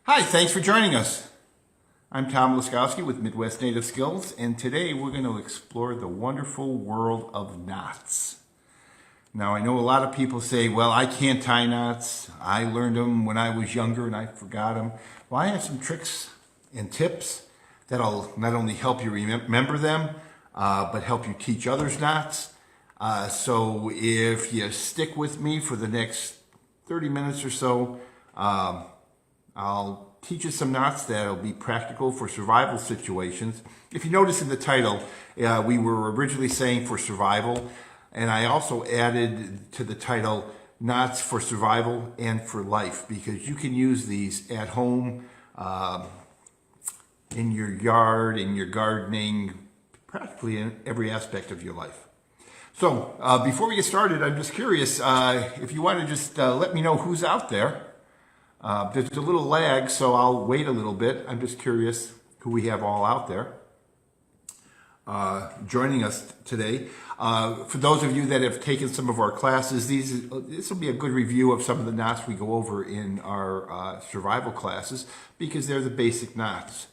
Hi, thanks for joining us. I'm Tom Laskowski with Midwest Native Skills, and today we're going to explore the wonderful world of knots. Now, I know a lot of people say, well, I can't tie knots. I learned them when I was younger and I forgot them. Well, I have some tricks and tips that'll not only help you remember them, but help you teach others knots. So if you stick with me for the next 30 minutes or so, I'll teach you some knots that'll be practical for survival situations. If you notice in the title, we were originally saying for survival, and I also added to the title knots for survival and for life, because you can use these at home, in your yard, in your gardening, practically in every aspect of your life. So before we get started, I'm just curious if you want to just let me know who's out there. There's a little lag, so I'll wait a little bit. I'm just curious who we have all out there joining us today. For those of you that have taken some of our classes, this will be a good review of some of the knots we go over in our survival classes, because they're the basic knots.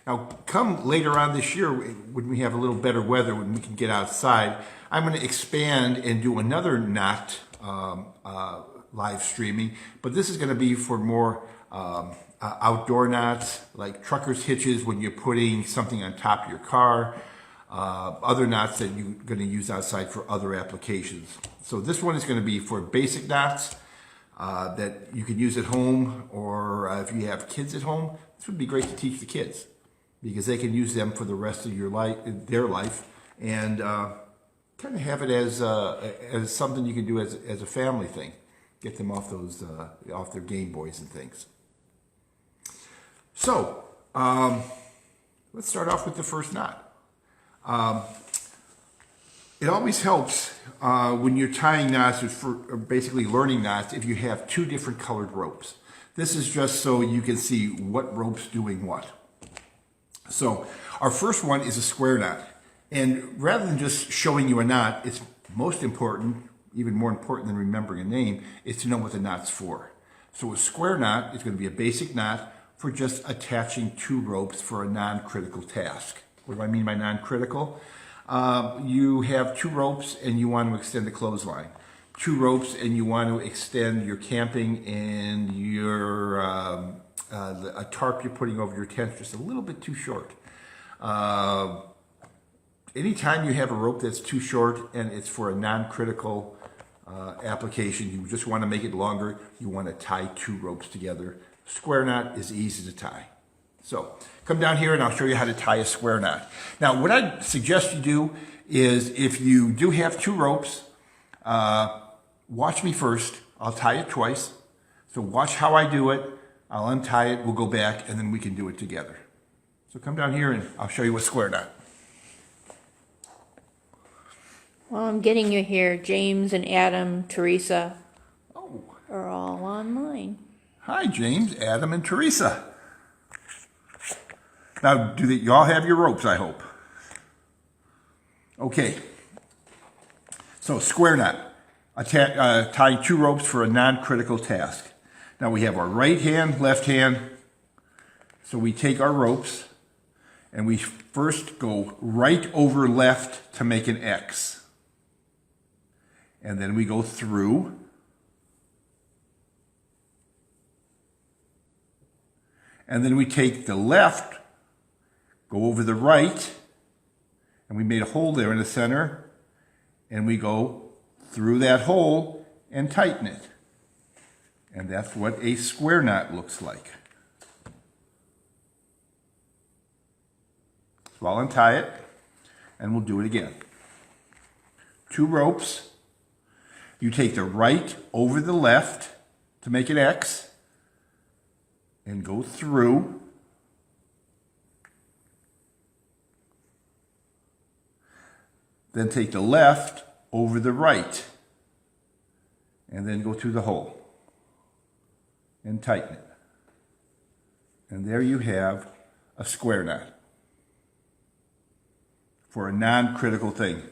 Now, come later on this year, when we have a little better weather, when we can get outside, I'm going to expand and do another knot live streaming, but this is going to be for more outdoor knots, like trucker's hitches when you're putting something on top of your car, other knots that you're going to use outside for other applications. So this one is going to be for basic knots that you can use at home, or if you have kids at home, this would be great to teach the kids, because they can use them for the rest of their life, and kind of have it as something you can do as a family thing. Get them off off their Game Boys and things. So let's start off with the first knot. It always helps when you're tying knots, or basically learning knots, if you have two different colored ropes. This is just so you can see what rope's doing what. So our first one is a square knot. And rather than just showing you a knot, it's most important, even more important than remembering a name, is to know what the knot's for. So a square knot is going to be a basic knot for just attaching two ropes for a non-critical task. What do I mean by non-critical? You have two ropes and you want to extend the clothesline. Two ropes and you want to extend your camping and your a tarp you're putting over your tent just a little bit too short. Anytime you have a rope that's too short and it's for a non-critical application, you just want to make it longer, you want to tie two ropes together. Square knot is easy to tie. So come down here and I'll show you how to tie a square knot. Now, what I suggest you do is, if you do have two ropes, watch me first. I'll tie it twice. So watch how I do it. I'll untie it, we'll go back, and then we can do it together. So come down here and I'll show you a square knot. Well, I'm getting you here. James and Adam, Teresa Oh, are all online. hi James, Adam, and Teresa. Now, you all have your ropes, I hope? Okay. So square knot, tying two ropes for a non-critical task. Now we have our right hand, left hand. So we take our ropes and we first go right over left to make an X. And then we go through. And then we take the left, go over the right, and we made a hole there in the center, and we go through that hole and tighten it. And that's what a square knot looks like. So I'll untie it, and we'll do it again. Two ropes. You take the right over the left to make an X, and go through. Then take the left over the right, and then go through the hole and tighten it. And there you have a square knot for a non-critical thing.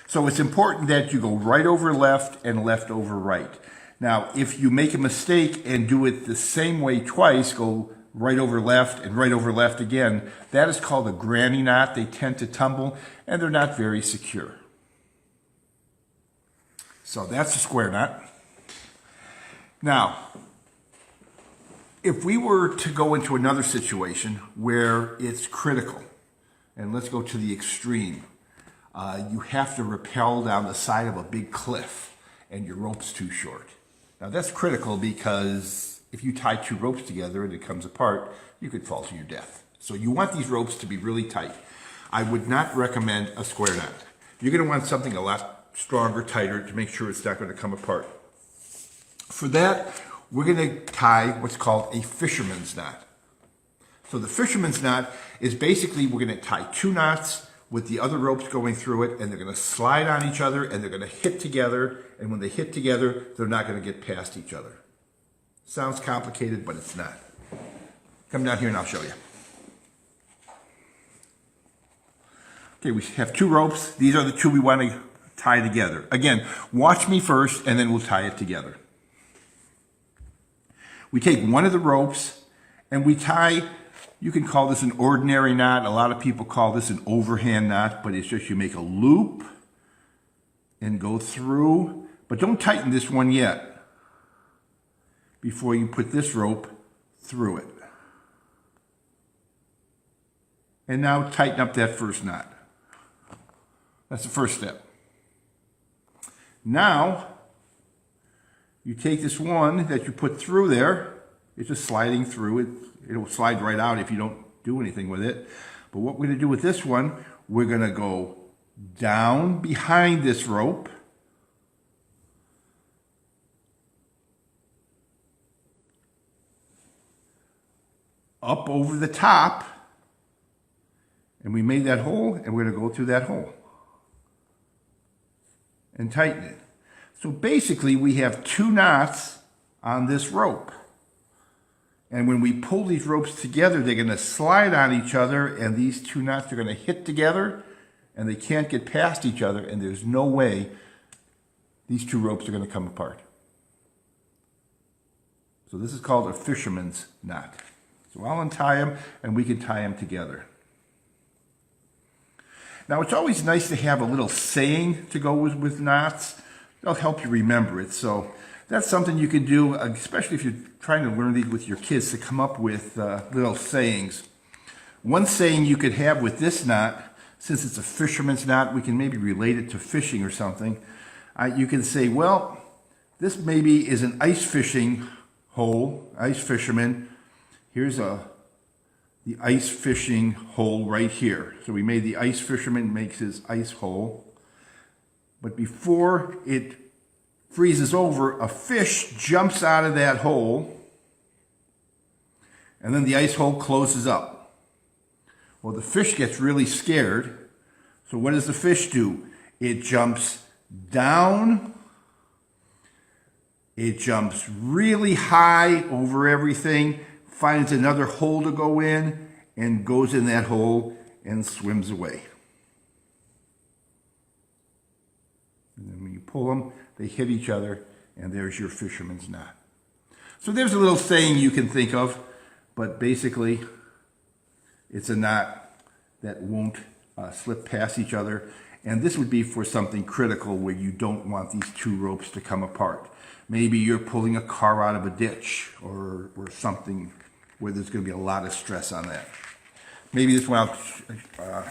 So it's important that you go right over left and left over right. Now, if you make a mistake and do it the same way twice, go right over left and right over left again, that is called a granny knot. They tend to tumble and they're not very secure. So that's a square knot. Now, if we were to go into another situation where it's critical, and let's go to the extreme, you have to rappel down the side of a big cliff and your rope's too short. Now that's critical because if you tie two ropes together and it comes apart, you could fall to your death. So you want these ropes to be really tight. I would not recommend a square knot. You're going to want something a lot stronger, tighter to make sure it's not going to come apart. For that, we're going to tie what's called a fisherman's knot. So the fisherman's knot is basically we're going to tie two knots with the other ropes going through it, and they're going to slide on each other, and they're going to hit together, and when they hit together, they're not going to get past each other. Sounds complicated, but it's not. Come down here and I'll show you. Okay, we have two ropes. These are the two we want to tie together. Again, watch me first, and then we'll tie it together. We take one of the ropes and we tie, you can call this an ordinary knot. A lot of people call this an overhand knot, but it's just you make a loop and go through, but don't tighten this one yet before you put this rope through it. And now tighten up that first knot. That's the first step. Now, you take this one that you put through there, it's just sliding through it. It'll slide right out if you don't do anything with it. But what we're going to do with this one, we're going to go down behind this rope, up over the top, and we made that hole, and we're going to go through that hole and tighten it. So basically, we have two knots on this rope. And when we pull these ropes together, they're going to slide on each other, and these two knots are going to hit together, and they can't get past each other, and there's no way these two ropes are going to come apart. So this is called a fisherman's knot. So I'll untie them, and we can tie them together. Now, it's always nice to have a little saying to go with knots. They'll help you remember it. So that's something you can do, especially if you're trying to learn these with your kids, to come up with little sayings. One saying you could have with this knot, since it's a fisherman's knot, we can maybe relate it to fishing or something. You can say, well, this maybe is an ice fishing hole, ice fisherman. Here's the ice fishing hole right here. So we made the ice fisherman makes his ice hole. But before it freezes over, a fish jumps out of that hole, and then the ice hole closes up. Well, the fish gets really scared. So what does the fish do? It jumps down. It jumps really high over everything, finds another hole to go in, and goes in that hole and swims away. And then when you pull them, they hit each other, and there's your fisherman's knot. So there's a little saying you can think of, but basically it's a knot that won't slip past each other. And this would be for something critical where you don't want these two ropes to come apart. Maybe you're pulling a car out of a ditch or something where there's going to be a lot of stress on that. Maybe this one I'll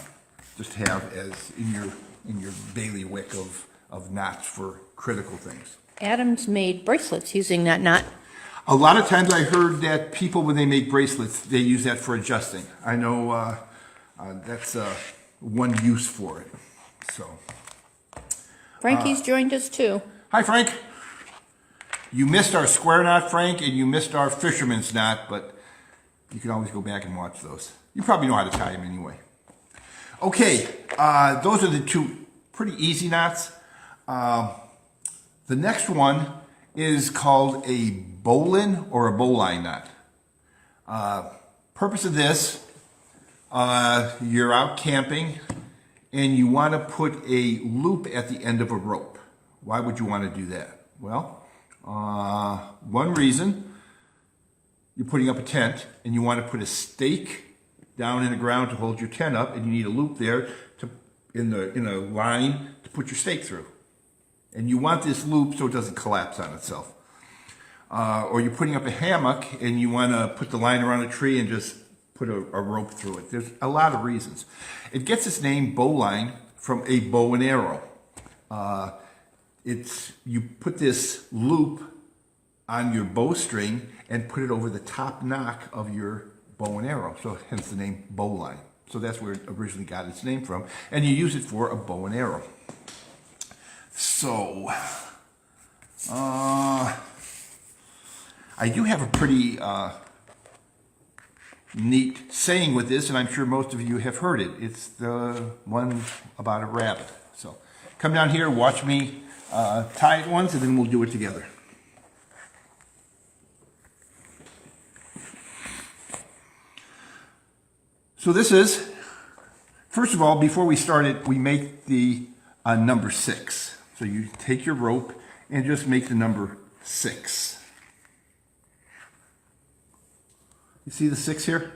just have as in your bailiwick of knots for critical things. Adam's made bracelets using that knot. A lot of times I heard that people, when they make bracelets, they use that for adjusting. I know that's one use for it. So, Frankie's joined us too. hi, Frank. You missed our square knot, Frank, and you missed our fisherman's knot, but you can always go back and watch those. You probably know how to tie them anyway. Okay, those are the two pretty easy knots. The next one is called a Bowline or a Bowline knot. Purpose of this, you're out camping and you want to put a loop at the end of a rope. Why would you want to do that? Well, One reason, you're putting up a tent and you want to put a stake down in the ground to hold your tent up, and you need a loop there to in a line to put your stake through. And you want this loop so it doesn't collapse on itself. Or you're putting up a hammock and you want to put the line around a tree and just put a rope through it. There's a lot of reasons. It gets its name bowline from a bow and arrow. You put this loop on your bowstring and put it over the top nock of your bow and arrow. So hence the name bowline. So that's where it originally got its name from. And you use it for a bow and arrow. So, I do have a pretty neat saying with this, and I'm sure most of you have heard it. It's the one about a rabbit. So come down here, watch me tie it once, and then we'll do it together. So this is, first of all, before we start it, we make the number 6. So you take your rope and just make the number 6. You see the 6 here?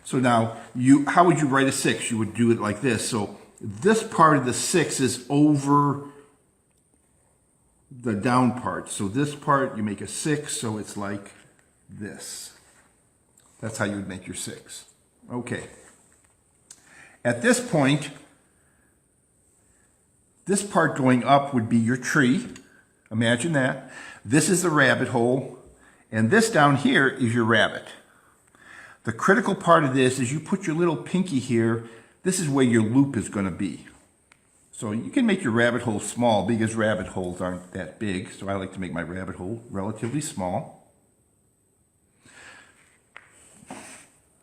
So now, how would you write a 6? You would do it like this. So this part of the 6 is over the down part. So this part, you make a 6, so it's like this. That's how you would make your 6. Okay. At this point, this part going up would be your tree. Imagine that. This is the rabbit hole, and this down here is your rabbit. The critical part of this is you put your little pinky here. This is where your loop is going to be. So you can make your rabbit hole small because rabbit holes aren't that big. So I like to make my rabbit hole relatively small.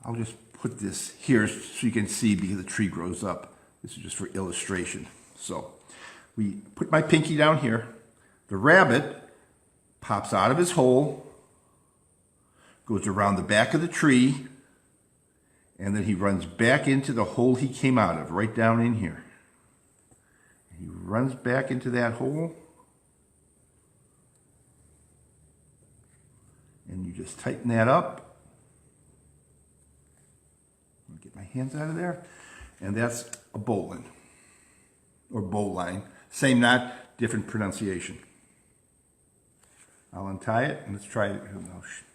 I'll just put this here so you can see because the tree grows up. This is just for illustration. So we put my pinky down here. The rabbit pops out of his hole, goes around the back of the tree, and then he runs back into the hole he came out of, right down in here. He runs back into that hole, and you just tighten that up. Get my hands out of there, and that's a bowline or bowline. Same knot, different pronunciation. I'll untie it and let's try it.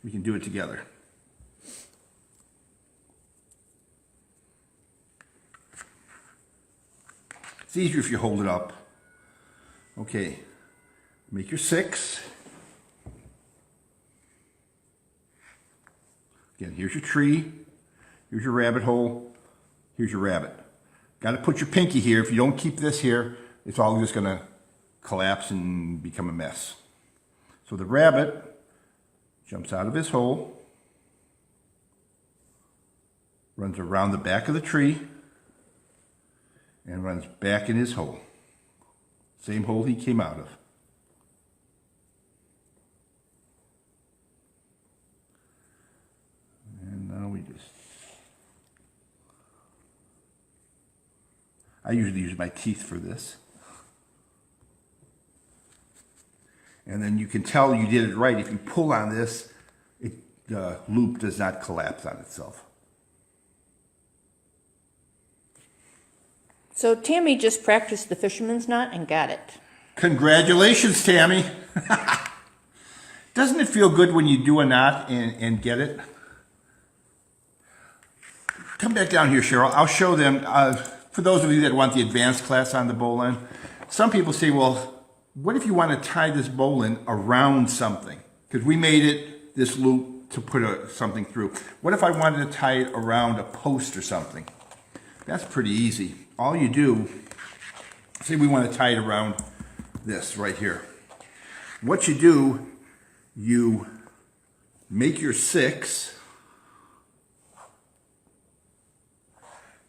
We can do it together. It's easier if you hold it up. Okay, make your 6. Again, here's your tree. Here's your rabbit hole. Here's your rabbit. Got to put your pinky here. If you don't keep this here, it's all just going to collapse and become a mess. So the rabbit jumps out of his hole, runs around the back of the tree, and runs back in his hole. Same hole he came out of. And now we just... I usually use my teeth for this. And then you can tell you did it right. If you pull on this, the loop does not collapse on itself. So Tammy just practiced the fisherman's knot and got it. Congratulations, Tammy. Doesn't it feel good when you do a knot and get it? Come back down here, Cheryl. I'll show them. For those of you that want the advanced class on the bowline, some people say, well, what if you want to tie this bowline around something? Because we made it, this loop, to put something through. What if I wanted to tie it around a post or something? That's pretty easy. All you do, say we want to tie it around this right here. What you do, you make your 6.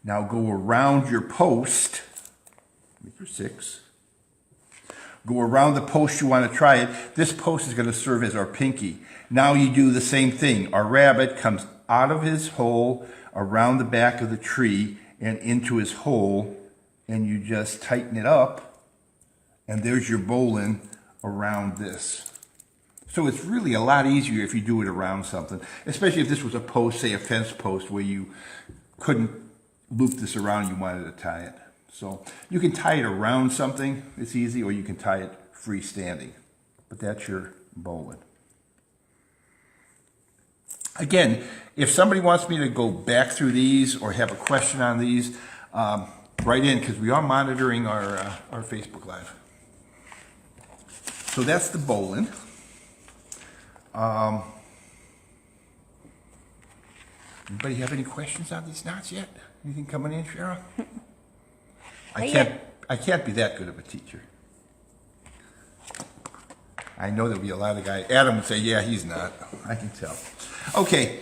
Now go around your post, make your 6. Go around the post you want to try it. This post is going to serve as our pinky. Now you do the same thing. Our rabbit comes out of his hole, around the back of the tree, and into his hole, and you just tighten it up, and there's your bowline around this. So it's really a lot easier if you do it around something, especially if this was a post, say a fence post, where you couldn't loop this around and you wanted to tie it. So you can tie it around something, it's easy, or you can tie it freestanding. But that's your bowline. Again, if somebody wants me to go back through these or have a question on these, write in, because we are monitoring our Facebook Live. So that's the bowline. Anybody have any questions on these knots yet? Anything coming in, Cheryl? I can't be that good of a teacher. I know there'll be a lot of guys. Adam would say, yeah, he's not. I can tell. Okay,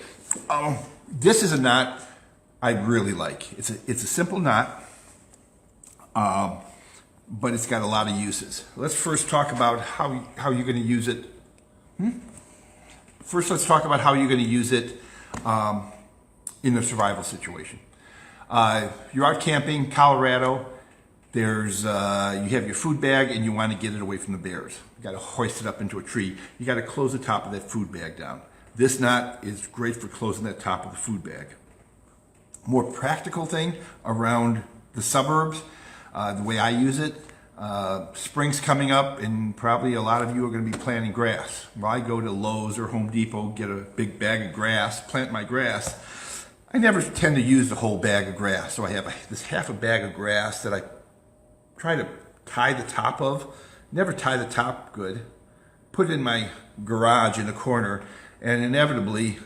this is a knot I really like. It's a simple knot, but it's got a lot of uses. Let's first talk about how you're going to use it. First, let's talk about how you're going to use it in a survival situation. You're out camping, Colorado. There's you have your food bag and you want to get it away from the bears. You got to hoist it up into a tree. You got to close the top of that food bag down. This knot is great for closing that top of the food bag. More practical thing around the suburbs, the way I use it, spring's coming up and probably a lot of you are going to be planting grass. Well, I go to Lowe's or Home Depot, get a big bag of grass, plant my grass. I never tend to use the whole bag of grass. So I have this half a bag of grass that I try to tie the top of. Never tie the top good. Put it in my garage in the corner, and inevitably,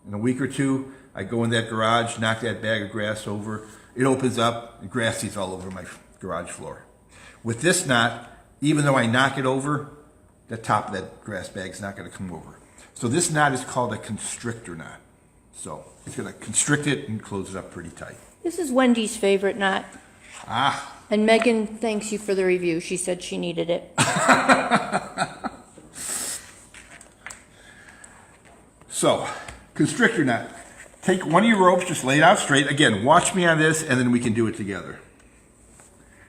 in a week or two, I go in that garage, knock that bag of grass over. It opens up, and grass seeds all over my garage floor. With this knot, even though I knock it over, the top of that grass bag is not going to come over. So this knot is called a constrictor knot. So it's going to constrict it and close it up pretty tight. This is Wendy's favorite knot. Ah. And Megan thanks you for the review. She said she needed it. So, constrictor knot. Take one of your ropes, just lay it out straight. Again, watch me on this, and then we can do it together.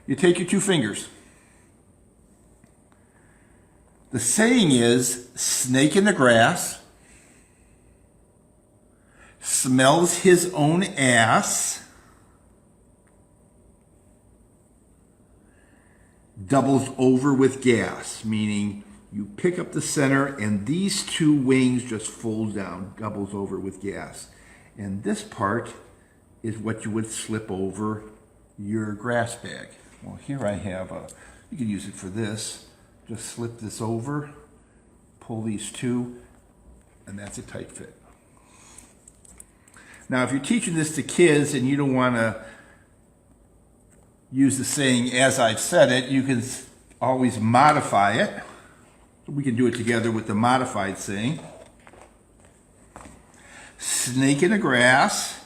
You take your two fingers. The saying is, snake in the grass smells his own ass, doubles over with gas, meaning you pick up the center and these two wings just fold down, doubles over with gas. And this part is what you would slip over your grass bag. Well, here I have you can use it for this. Just slip this over, pull these two, and that's a tight fit. Now, if you're teaching this to kids and you don't want to use the saying as I've said it, you can always modify it. We can do it together with the modified saying. Snake in the grass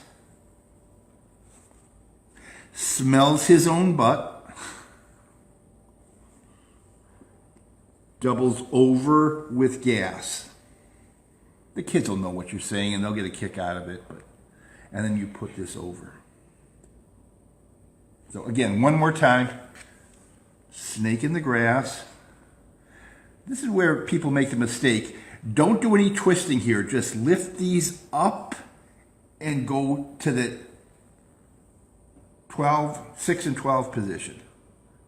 smells his own butt, doubles over with gas. The kids will know what you're saying and they'll get a kick out of it. And then you put this over. So again, one more time. Snake in the grass. This is where people make the mistake. Don't do any twisting here. Just lift these up and go to the 6 and 12 position.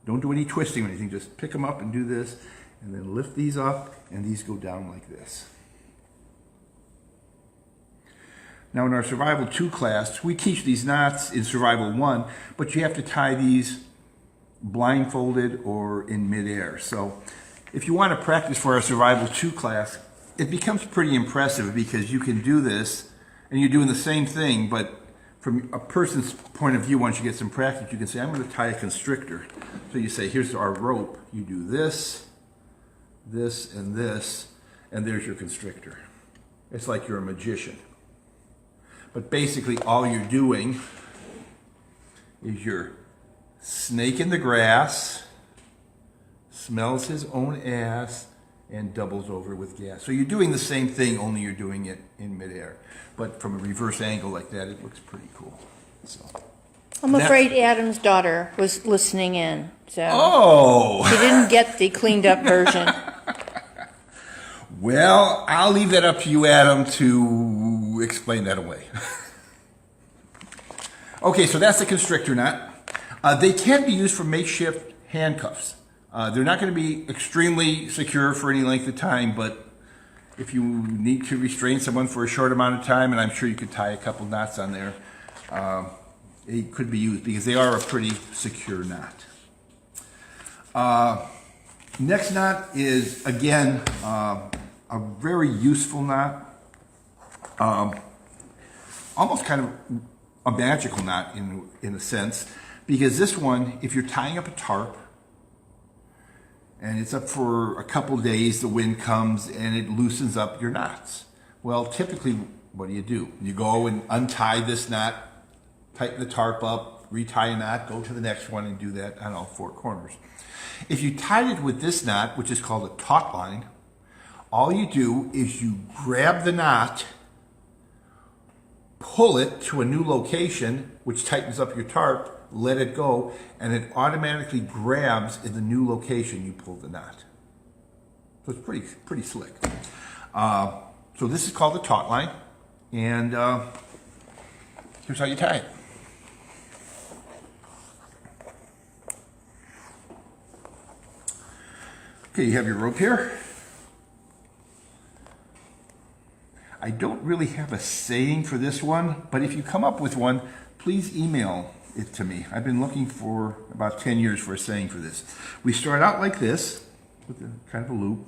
Don't do any twisting or anything. Just pick them up and do this, and then lift these up, and these go down like this. Now in our Survival 2 class, we teach these knots in Survival 1, but you have to tie these blindfolded or in midair. So if you want to practice for our Survival 2 class, it becomes pretty impressive because you can do this and you're doing the same thing, but from a person's point of view, once you get some practice, you can say, I'm going to tie a constrictor. So you say, here's our rope. You do this, this, and this, and there's your constrictor. It's like you're a magician. But basically all you're doing is your snake in the grass, smells his own ass, and doubles over with gas. So you're doing the same thing, only you're doing it in midair. But from a reverse angle like that, it looks pretty cool. So, I'm afraid Adam's daughter was listening in, so Oh! she didn't get the cleaned up version. Well, I'll leave that up to you, Adam, to explain that away. Okay, so that's the constrictor knot. They can be used for makeshift handcuffs. They're not going to be extremely secure for any length of time, but if you need to restrain someone for a short amount of time, and I'm sure you could tie a couple knots on there, it could be used because they are a pretty secure knot. Next knot is, again, a very useful knot. Almost kind of a magical knot in a sense, because this one, if you're tying up a tarp, and it's up for a couple days, the wind comes and it loosens up your knots. Well, typically, what do? You go and untie this knot, tighten the tarp up, retie a knot, go to the next one and do that on all four corners. If you tied it with this knot, which is called a tautline, all you do is you grab the knot, pull it to a new location, which tightens up your tarp, let it go, and it automatically grabs in the new location you pulled the knot. So it's pretty slick. So this is called the tautline, and here's how you tie it. Okay, you have your rope here. I don't really have a saying for this one, but if you come up with one, please email it to me. I've been looking for about 10 years for a saying for this. We start out like this, with kind of a loop.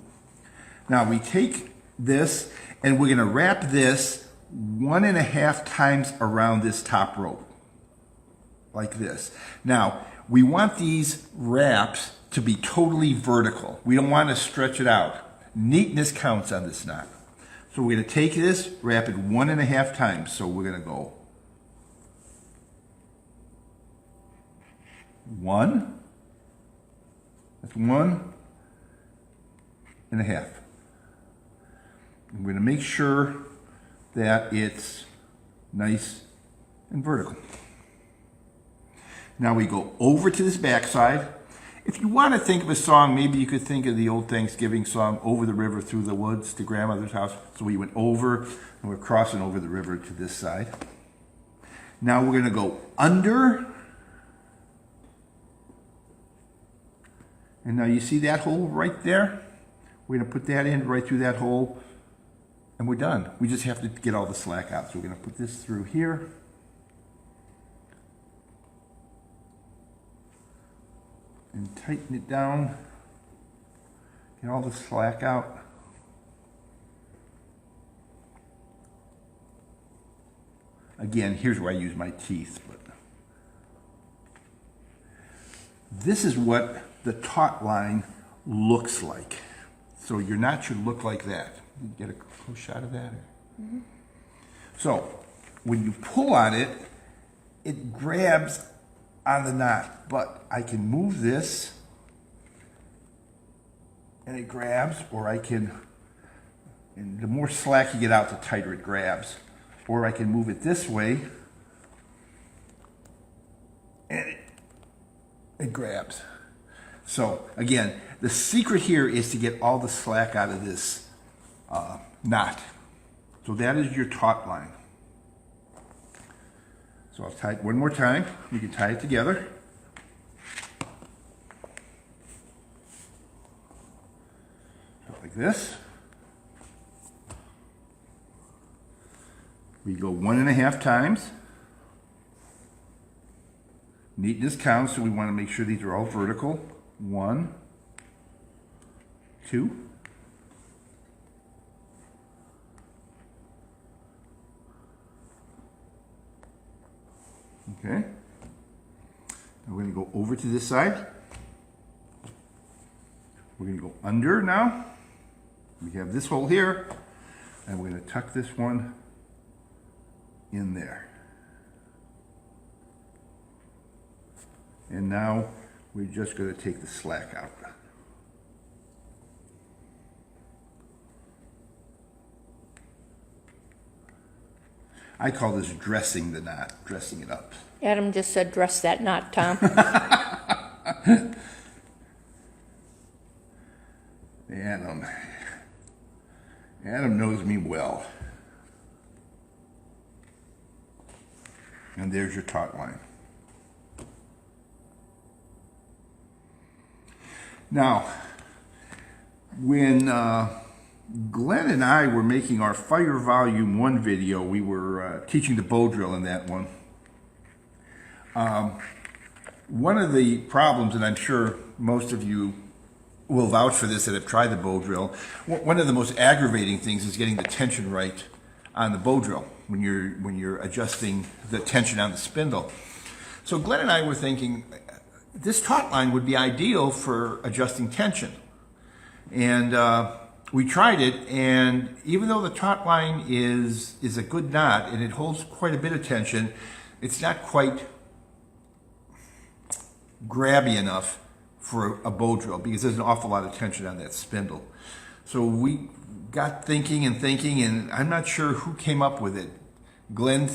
Now we take this and we're gonna wrap this 1.5 times around this top rope, like this. Now, we want these wraps to be totally vertical. We don't want to stretch it out. Neatness counts on this knot. So we're going to take this, wrap it 1.5 times. So we're going to go 1. That's 1.5. I'm going to make sure that it's nice and vertical. Now we go over to this back side. If you want to think of a song, maybe you could think of the old Thanksgiving song, Over the River Through the Woods to Grandmother's house. So we went over and we're crossing over the river to this side. Now we're going to go under. And now you see that hole right there? We're going to put that in right through that hole and we're done. We just have to get all the slack out. So we're going to put this through here. And tighten it down, get all the slack out. Again, here's where I use my teeth, but this is what the taut line looks like. So your knot should look like that. You get a close shot of that? Mm-hmm. So when you pull on it, it grabs on the knot, but I can move this and it grabs, or I can, and the more slack you get out, the tighter it grabs, or I can move it this way and it grabs. So again, the secret here is to get all the slack out of this knot. So that is your taut line. So I'll tie it one more time. We can tie it together. Like this. We go 1.5 times. Neatness counts, so we want to make sure these are all vertical. 1, 2. Okay. Now we're going to go over to this side. We're going to go under now. We have this hole here, and we're going to tuck this one in there. And now we're just going to take the slack out. I call this dressing the knot, dressing it up. Adam just said dress that knot, Tom. Adam knows me well. And there's your taut line. Now, when Glenn and I were making our Fire Volume 1 video, we were teaching the bow drill in that one. One of the problems, and I'm sure most of you will vouch for this that have tried the bow drill, one of the most aggravating things is getting the tension right on the bow drill when you're adjusting the tension on the spindle. So Glenn and I were thinking this taut line would be ideal for adjusting tension. And we tried it, and even though the taut line is a good knot and it holds quite a bit of tension, it's not quite grabby enough for a bow drill because there's an awful lot of tension on that spindle. So we got thinking, and I'm not sure who came up with it. Glenn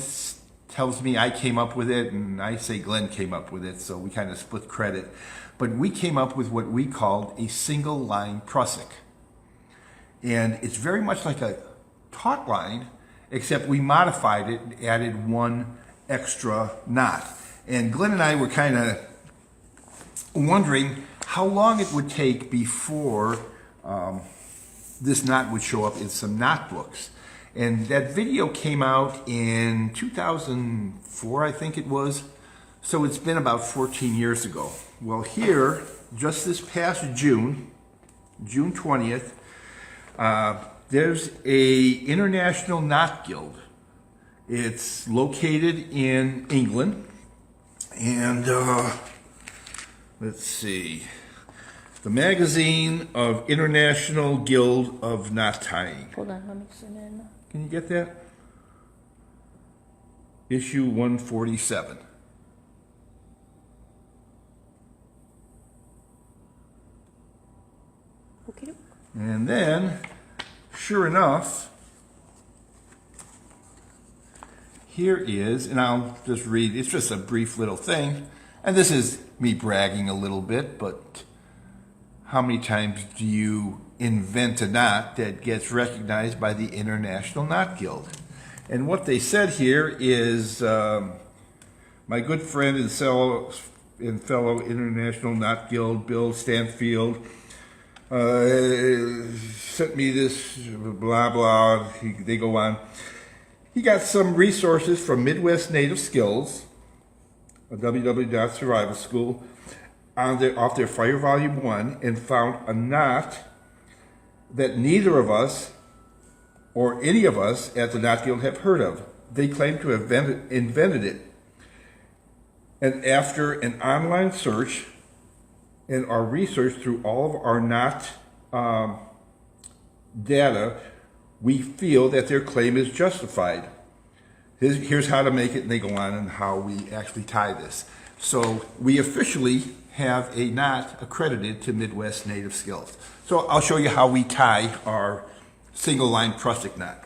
tells me I came up with it, and I say Glenn came up with it, so we kind of split credit. But we came up with what we called a single line Prussic. And it's very much like a taut line, except we modified it and added one extra knot. And Glenn and I were kind of wondering how long it would take before this knot would show up in some knot books. And that video came out in 2004, I think it was. So it's been about 14 years ago. Well, here, just this past June 20th, there's a international knot guild. It's located in England. And let's see, the Magazine of International Guild of Knot Tying. Hold on, let me zoom in. Can you get that? Issue 147. Okay. And then, sure enough, here is, and I'll just read, it's just a brief little thing. And this is me bragging a little bit, but how many times do you invent a knot that gets recognized by the International Knot Guild? And what they said here is, my good friend and fellow International Knot Guild, Bill Stanfield, sent me this blah blah, they go on. He got some resources from Midwest Native Skills, www.survival school, off their Fire Volume 1, and found a knot that neither of us or any of us at the Knot Guild have heard of. They claim to have invented it. And after an online search and our research through all of our knot data, we feel that their claim is justified. Here's how to make it, and they go on and how we actually tie this. So we officially have a knot accredited to Midwest Native Skills. So I'll show you how we tie our single line Prussic knot.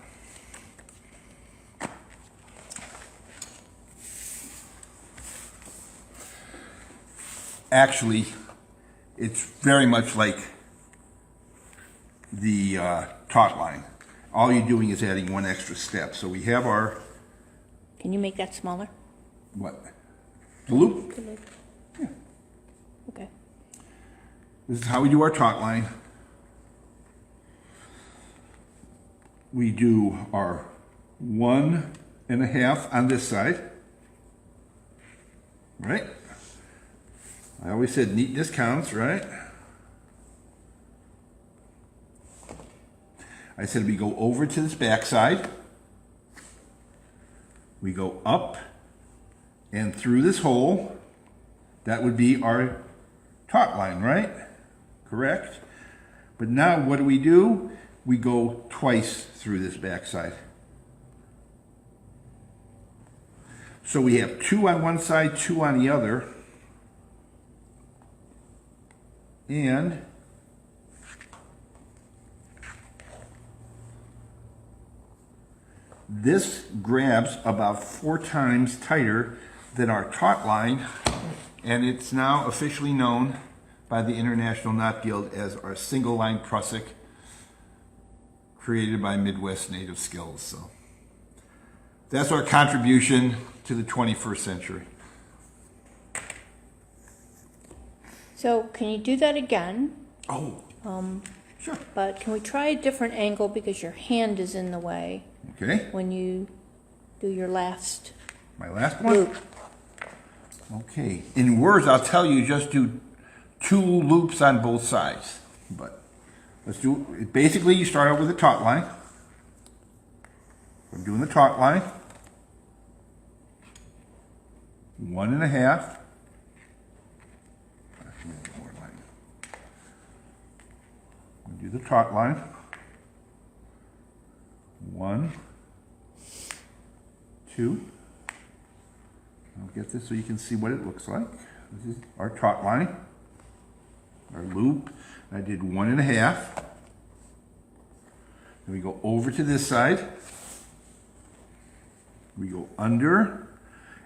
Actually, it's very much like the taut line. All you're doing is adding one extra step. So we have our... Can you make that smaller? What? The loop? The loop. Yeah. Okay. This is how we do our taut line. We do our 1.5 on this side. Right? I always said neatness counts, right? I said we go over to this back side. We go up and through this hole. That would be our taut line, right? Correct? But now what do? We go twice through this back side. So we have 2 on one side, 2 on the other. And this grabs about 4 times tighter than our Tautline, and it's now officially known by the International Knot Guild as our single line Prussic, created by Midwest Native Skills. So that's our contribution to the 21st century. So can you do that again? Oh, sure. But can we try a different angle because your hand is in the way Okay, when you do your last my last one. loop? Okay, in words, I'll tell you just do 2 loops on both sides, but let's do it. Basically, you start out with a taut line. I'm doing the taut line. 1.5. Do the taut line. 1, 2. I'll get this so you can see what it looks like. This is our taut line, our loop. I did 1.5. Then we go over to this side. We go under,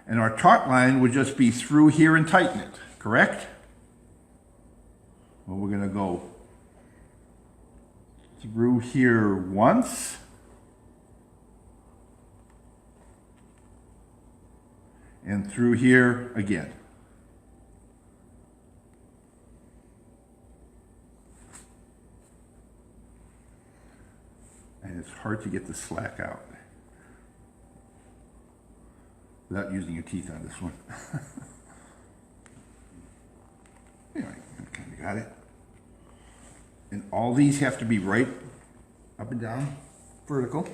and our taut line would just be through here and tighten it, correct? Well, we're gonna go through here once, and through here again. And it's hard to get the slack out without using your teeth on this one. Anyway, I kind of got it. And all these have to be right up and down, vertical.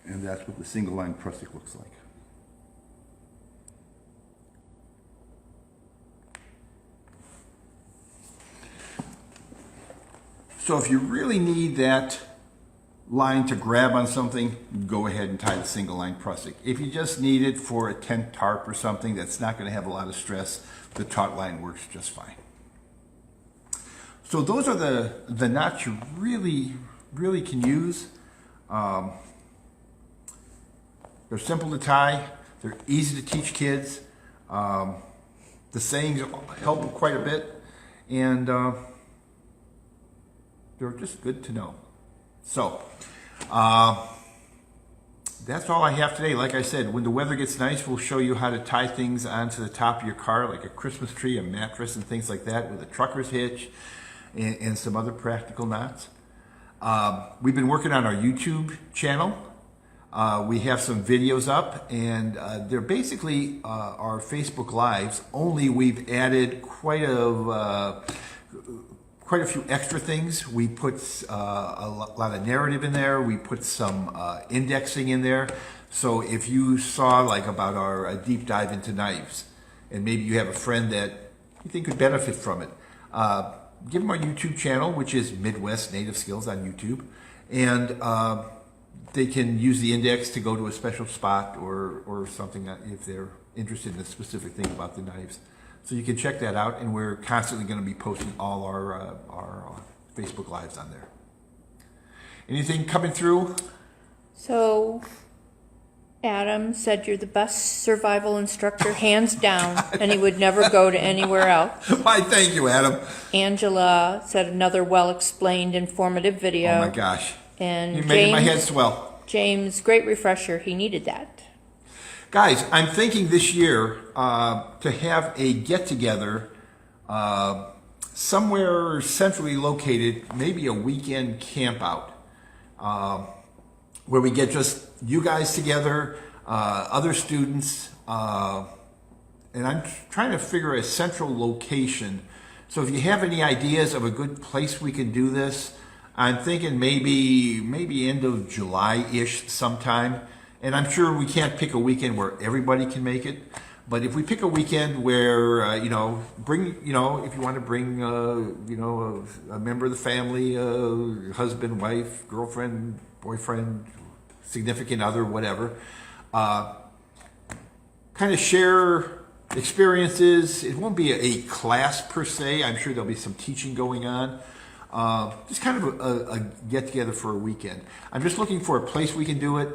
And that's what the single line Prussic looks like. So if you really need that line to grab on something, go ahead and tie the single line Prussic. If you just need it for a tent tarp or something that's not going to have a lot of stress, the taut line works just fine. So those are the knots you really can use. They're simple to tie. They're easy to teach kids. The sayings help quite a bit, and they're just good to know. So, that's all I have today. Like I said, when the weather gets nice, we'll show you how to tie things onto the top of your car, like a Christmas tree, a mattress, and things like that, with a trucker's hitch and some other practical knots. We've been working on our YouTube channel. We have some videos up, and they're basically our Facebook Lives, only we've added quite a few extra things. We put a lot of narrative in there. We put some indexing in there. So if you saw like about our deep dive into knives, and maybe you have a friend that you think could benefit from it, give them our YouTube channel, which is Midwest Native Skills on YouTube, and they can use the index to go to a special spot or something if they're interested in a specific thing about the knives. So you can check that out, and we're constantly going to be posting all our Facebook Lives on there. Anything coming through? So Adam said you're the best survival instructor, hands down, and he would never go to anywhere else. Why, thank you, Adam. Angela said another well-explained, informative video. Oh my gosh. And You're making my head swell. James, great refresher. He needed that. Guys, I'm thinking this year to have a get-together somewhere centrally located, maybe a weekend camp out, where we get just you guys together, other students, and I'm trying to figure a central location. So if you have any ideas of a good place we can do this, I'm thinking maybe end of July-ish sometime. And I'm sure we can't pick a weekend where everybody can make it, but if we pick a weekend where if you want to bring a member of the family, husband, wife, girlfriend, boyfriend, significant other, whatever, kind of share experiences. It won't be a class per se. I'm sure there'll be some teaching going on. Just kind of a get together for a weekend. I'm just looking for a place we can do it.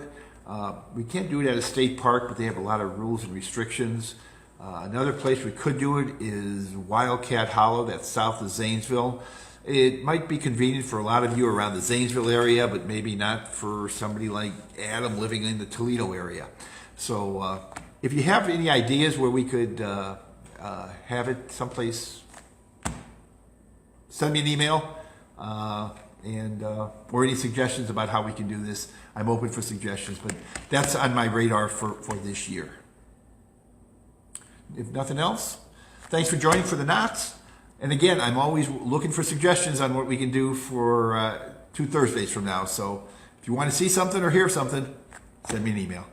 We can't do it at a state park, but they have a lot of rules and restrictions. Another place we could do it is Wildcat Hollow, that's south of Zanesville. It might be convenient for a lot of you around the Zanesville area, but maybe not for somebody like Adam living in the Toledo area. So if you have any ideas where we could have it someplace, send me an email or any suggestions about how we can do this. I'm open for suggestions, but that's on my radar for this year. If nothing else, thanks for joining for the knots. And again, I'm always looking for suggestions on what we can do for 2 Thursdays from now. So if you want to see something or hear something, send me an email.